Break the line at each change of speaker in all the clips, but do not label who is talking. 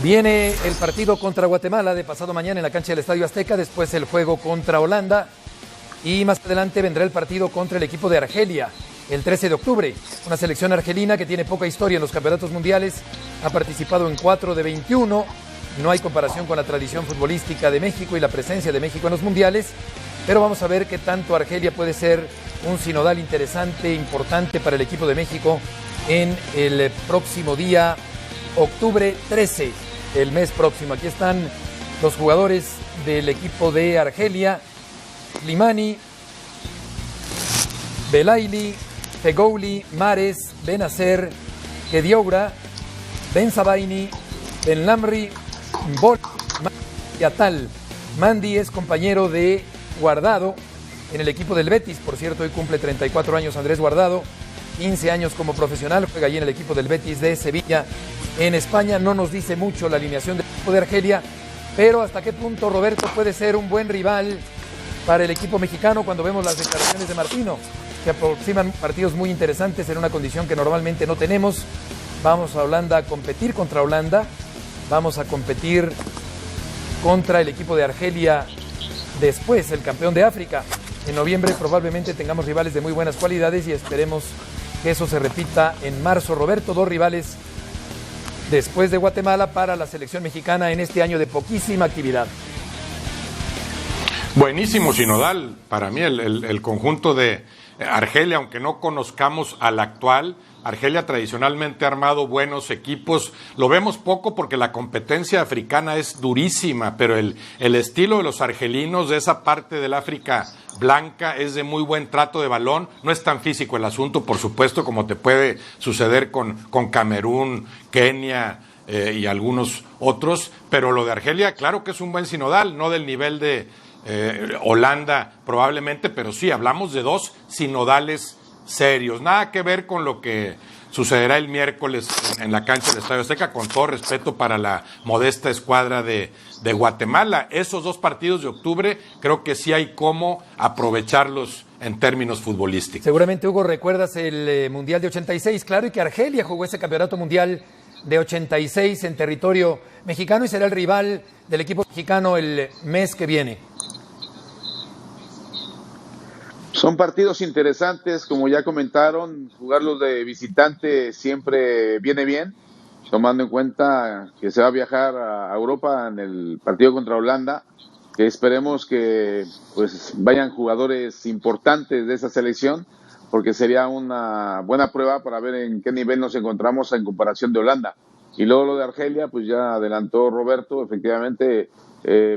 Viene el partido contra Guatemala de pasado mañana en la cancha del Estadio Azteca, después el juego contra Holanda y más adelante vendrá el partido contra el equipo de Argelia el 13 de octubre. Una selección argelina que tiene poca historia en los campeonatos mundiales, ha participado en 4 de 21, no hay comparación con la tradición futbolística de México y la presencia de México en los mundiales, pero vamos a ver qué tanto Argelia puede ser un sinodal interesante, importante para el equipo de México en el próximo día, octubre 13, el mes próximo. Aquí están los jugadores del equipo de Argelia: Slimani, Belaili, Fegouli, Mares, Benacer, Kedioura, Benzabaini, Benlamri, Mbol y Atal. Mandi es compañero de Guardado en el equipo del Betis, por cierto, hoy cumple 34 años Andrés Guardado, 15 años como profesional, juega allí en el equipo del Betis de Sevilla, en España. No nos dice mucho la alineación del equipo de Argelia, pero hasta qué punto Roberto puede ser un buen rival para el equipo mexicano cuando vemos las declaraciones de Martino, que aproximan partidos muy interesantes en una condición que normalmente no tenemos. Vamos a Holanda a competir contra Holanda, vamos a competir contra el equipo de Argelia después, el campeón de África. En noviembre probablemente tengamos rivales de muy buenas cualidades y esperemos que eso se repita en marzo. Roberto, 2 rivales después de Guatemala para la selección mexicana en este año de poquísima actividad.
Buenísimo sinodal para mí el conjunto de Argelia, aunque no conozcamos al actual. Argelia tradicionalmente ha armado buenos equipos, lo vemos poco porque la competencia africana es durísima, pero el estilo de los argelinos de esa parte del África blanca es de muy buen trato de balón. No es tan físico el asunto, por supuesto, como te puede suceder con Camerún, Kenia y algunos otros, pero lo de Argelia claro que es un buen sinodal, no del nivel de Holanda probablemente, pero sí, hablamos de 2 sinodales serios, nada que ver con lo que sucederá el miércoles en la cancha del Estadio Azteca, con todo respeto para la modesta escuadra de Guatemala. Esos 2 partidos de octubre creo que sí hay cómo aprovecharlos en términos futbolísticos.
Seguramente, Hugo, recuerdas el Mundial de 86, claro, y que Argelia jugó ese campeonato mundial de 86 en territorio mexicano y será el rival del equipo mexicano el mes que viene.
Son partidos interesantes, como ya comentaron, jugarlos de visitante siempre viene bien, tomando en cuenta que se va a viajar a Europa en el partido contra Holanda, que esperemos que pues vayan jugadores importantes de esa selección, porque sería una buena prueba para ver en qué nivel nos encontramos en comparación de Holanda. Y luego lo de Argelia, pues ya adelantó Roberto, efectivamente,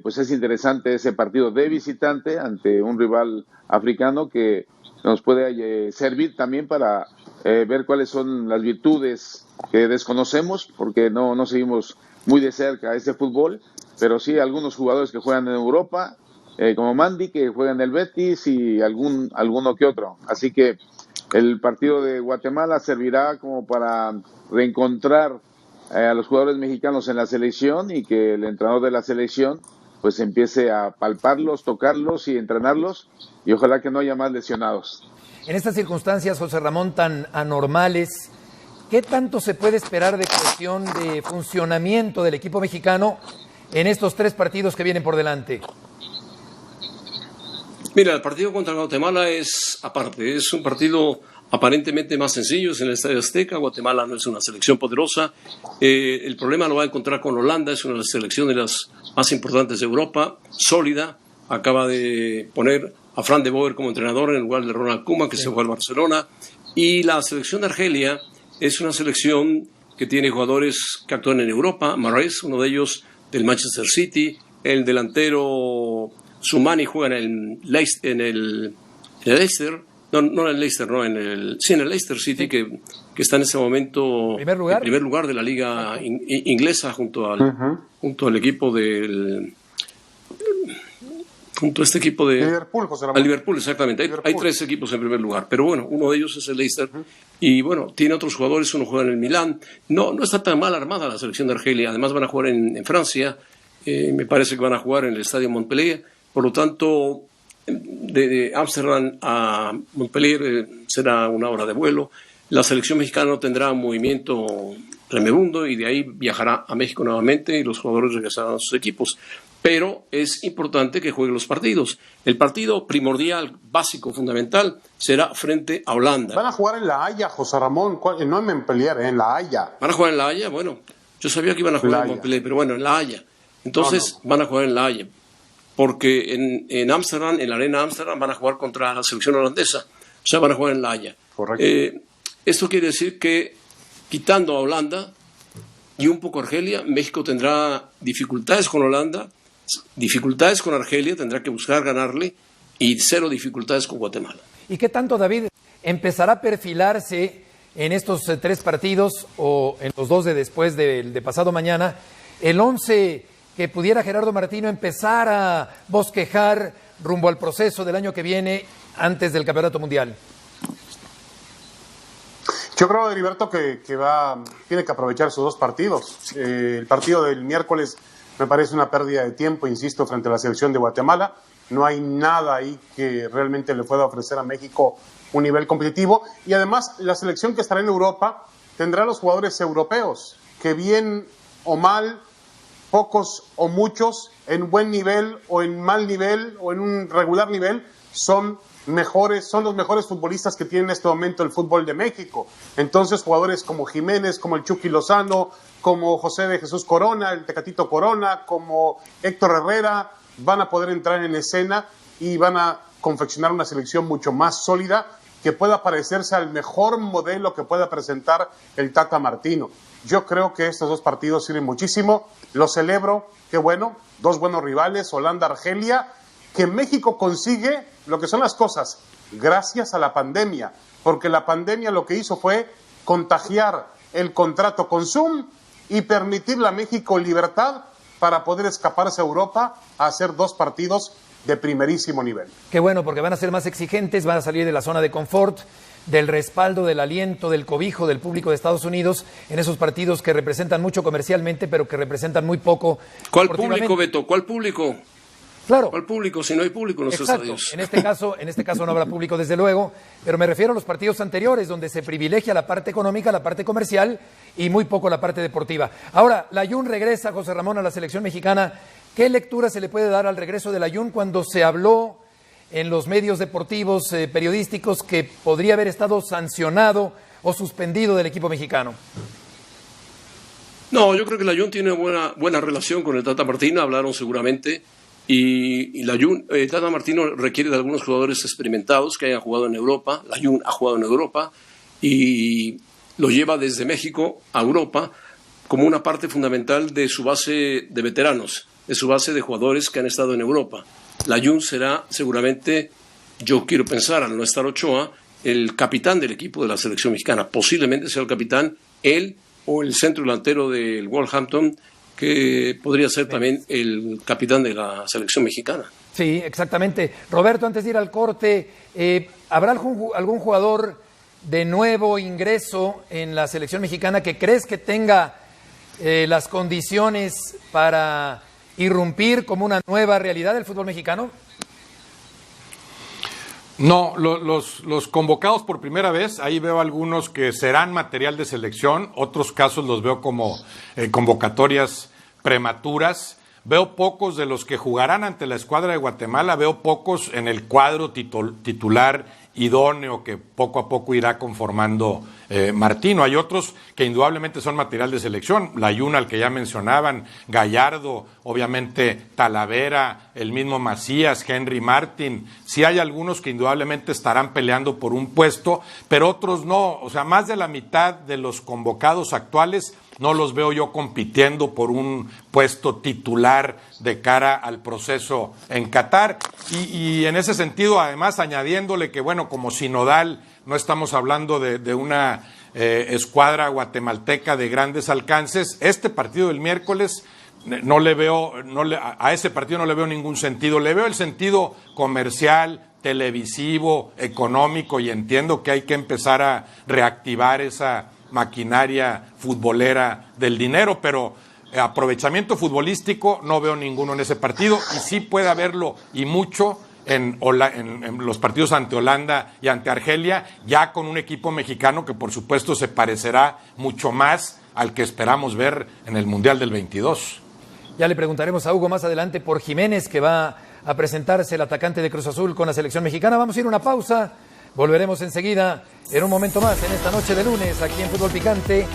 pues es interesante ese partido de visitante ante un rival africano que nos puede servir también para ver cuáles son las virtudes que desconocemos, porque no seguimos muy de cerca ese fútbol, pero sí algunos jugadores que juegan en Europa, como Mandi, que juega en el Betis, y alguno que otro. Así que el partido de Guatemala servirá como para reencontrar a los jugadores mexicanos en la selección y que el entrenador de la selección pues empiece a palparlos, tocarlos y entrenarlos, y ojalá que no haya más lesionados.
En estas circunstancias, José Ramón, tan anormales, ¿qué tanto se puede esperar de cuestión de funcionamiento del equipo mexicano en estos 3 partidos que vienen por delante?
Mira, el partido contra Guatemala es aparte, es un partido aparentemente más sencillo, es en el Estadio Azteca. Guatemala no es una selección poderosa, el problema lo va a encontrar con Holanda, es una de las selecciones las más importantes de Europa, sólida, acaba de poner a Fran de Boer como entrenador en lugar de Ronald Koeman, que se fue al Barcelona, y la selección de Argelia es una selección que tiene jugadores que actúan en Europa. Mahrez, uno de ellos del Manchester City, el delantero Slimani juega en el Leicester, no en el Leicester, no, en el Leicester City, que está en ese momento en primer lugar de la liga inglesa junto al equipo junto a este equipo de
Liverpool, José Ramón.
A Liverpool, exactamente. Hay 3 equipos en primer lugar, pero bueno, uno de ellos es el Leicester. Y bueno, tiene otros jugadores, uno juega en el Milán. No está tan mal armada la selección de Argelia. Además van a jugar en Francia, me parece que van a jugar en el Estadio Montpellier. Por lo tanto, de Ámsterdam a Montpellier será 1 hora de vuelo. La selección mexicana no tendrá movimiento Remebundo, y de ahí viajará a México nuevamente y los jugadores regresarán a sus equipos. Pero es importante que jueguen los partidos. El partido primordial, básico, fundamental, será frente a Holanda.
Van a jugar en La Haya, José Ramón, no en Montpellier, en La Haya.
¿Van a jugar en La Haya? Bueno, yo sabía que iban a jugar en Montpellier, pero bueno, en La Haya. Entonces van a jugar en La Haya. Porque en Ámsterdam, en la Arena Ámsterdam, van a jugar contra la selección holandesa. O sea, van a jugar en La Haya.
Correcto.
Esto quiere decir que, quitando a Holanda y un poco Argelia, México tendrá dificultades con Holanda, dificultades con Argelia, tendrá que buscar ganarle, y 0 dificultades con Guatemala.
¿Y qué tanto, David, empezará a perfilarse en estos 3 partidos o en los 2 de después de pasado mañana el 11 que pudiera Gerardo Martino empezar a bosquejar rumbo al proceso del año que viene antes del Campeonato Mundial?
Yo creo, Heriberto, que tiene que aprovechar sus 2 partidos. El partido del miércoles me parece una pérdida de tiempo, insisto, frente a la selección de Guatemala. No hay nada ahí que realmente le pueda ofrecer a México un nivel competitivo. Y además, la selección que estará en Europa tendrá a los jugadores europeos, que bien o mal, pocos o muchos, en buen nivel o en mal nivel o en un regular nivel, son los mejores futbolistas que tiene en este momento el fútbol de México. Entonces, jugadores como Jiménez, como el Chucky Lozano, como José de Jesús Corona, el Tecatito Corona, como Héctor Herrera, van a poder entrar en escena y van a confeccionar una selección mucho más sólida que pueda parecerse al mejor modelo que pueda presentar el Tata Martino. Yo creo que estos 2 partidos sirven muchísimo, lo celebro, qué bueno, 2 buenos rivales, Holanda-Argelia, que México consigue lo que son las cosas gracias a la pandemia, porque la pandemia lo que hizo fue contagiar el contrato con Zoom y permitirle a México libertad para poder escaparse a Europa a hacer 2 partidos de primerísimo nivel.
Qué bueno, porque van a ser más exigentes, van a salir de la zona de confort, del respaldo, del aliento, del cobijo del público de Estados Unidos en esos partidos que representan mucho comercialmente, pero que representan muy poco.
¿Cuál público, Beto? ¿Cuál público?
Claro.
¿Cuál público? Si no hay público en los estadios.
En este caso no habrá público, desde luego, pero me refiero a los partidos anteriores, donde se privilegia la parte económica, la parte comercial y muy poco la parte deportiva. Ahora, Layún regresa, José Ramón, a la selección mexicana. ¿Qué lectura se le puede dar al regreso de Layún cuando se habló en los medios deportivos, periodísticos, que podría haber estado sancionado o suspendido del equipo mexicano?
No, yo creo que Layún tiene buena relación con el Tata Martino, hablaron seguramente. Y Tata Martino requiere de algunos jugadores experimentados que hayan jugado en Europa. Layún ha jugado en Europa y lo lleva desde México a Europa como una parte fundamental de su base de veteranos, de su base de jugadores que han estado en Europa. Layún será seguramente, yo quiero pensar, al no estar Ochoa, el capitán del equipo de la selección mexicana. Posiblemente sea el capitán, él o el centro delantero del Wolverhampton, que podría ser también el capitán de la selección mexicana.
Sí, exactamente. Roberto, antes de ir al corte, ¿habrá algún jugador de nuevo ingreso en la selección mexicana que crees que tenga las condiciones para irrumpir como una nueva realidad del fútbol mexicano?
No, los convocados por primera vez, ahí veo algunos que serán material de selección, otros casos los veo como convocatorias prematuras. Veo pocos de los que jugarán ante la escuadra de Guatemala, veo pocos en el cuadro titular idóneo que poco a poco irá conformando Martino. Hay otros que indudablemente son material de selección, Layún, al que ya mencionaban, Gallardo, obviamente Talavera, el mismo Macías, Henry Martin. Sí hay algunos que indudablemente estarán peleando por un puesto, pero otros no. O sea, más de la mitad de los convocados actuales no los veo yo compitiendo por un puesto titular de cara al proceso en Qatar. Y en ese sentido, además, añadiéndole que, bueno, como sinodal, no estamos hablando de una escuadra guatemalteca de grandes alcances. Este partido del miércoles a ese partido no le veo ningún sentido. Le veo el sentido comercial, televisivo, económico, y entiendo que hay que empezar a reactivar esa maquinaria futbolera del dinero, pero aprovechamiento futbolístico no veo ninguno en ese partido, y sí puede haberlo, y mucho, en los partidos ante Holanda y ante Argelia, ya con un equipo mexicano que por supuesto se parecerá mucho más al que esperamos ver en el Mundial del 22.
Ya le preguntaremos a Hugo más adelante por Jiménez, que va a presentarse, el atacante de Cruz Azul con la selección mexicana. Vamos a ir a una pausa, volveremos enseguida en un momento más en esta noche de lunes aquí en Fútbol Picante.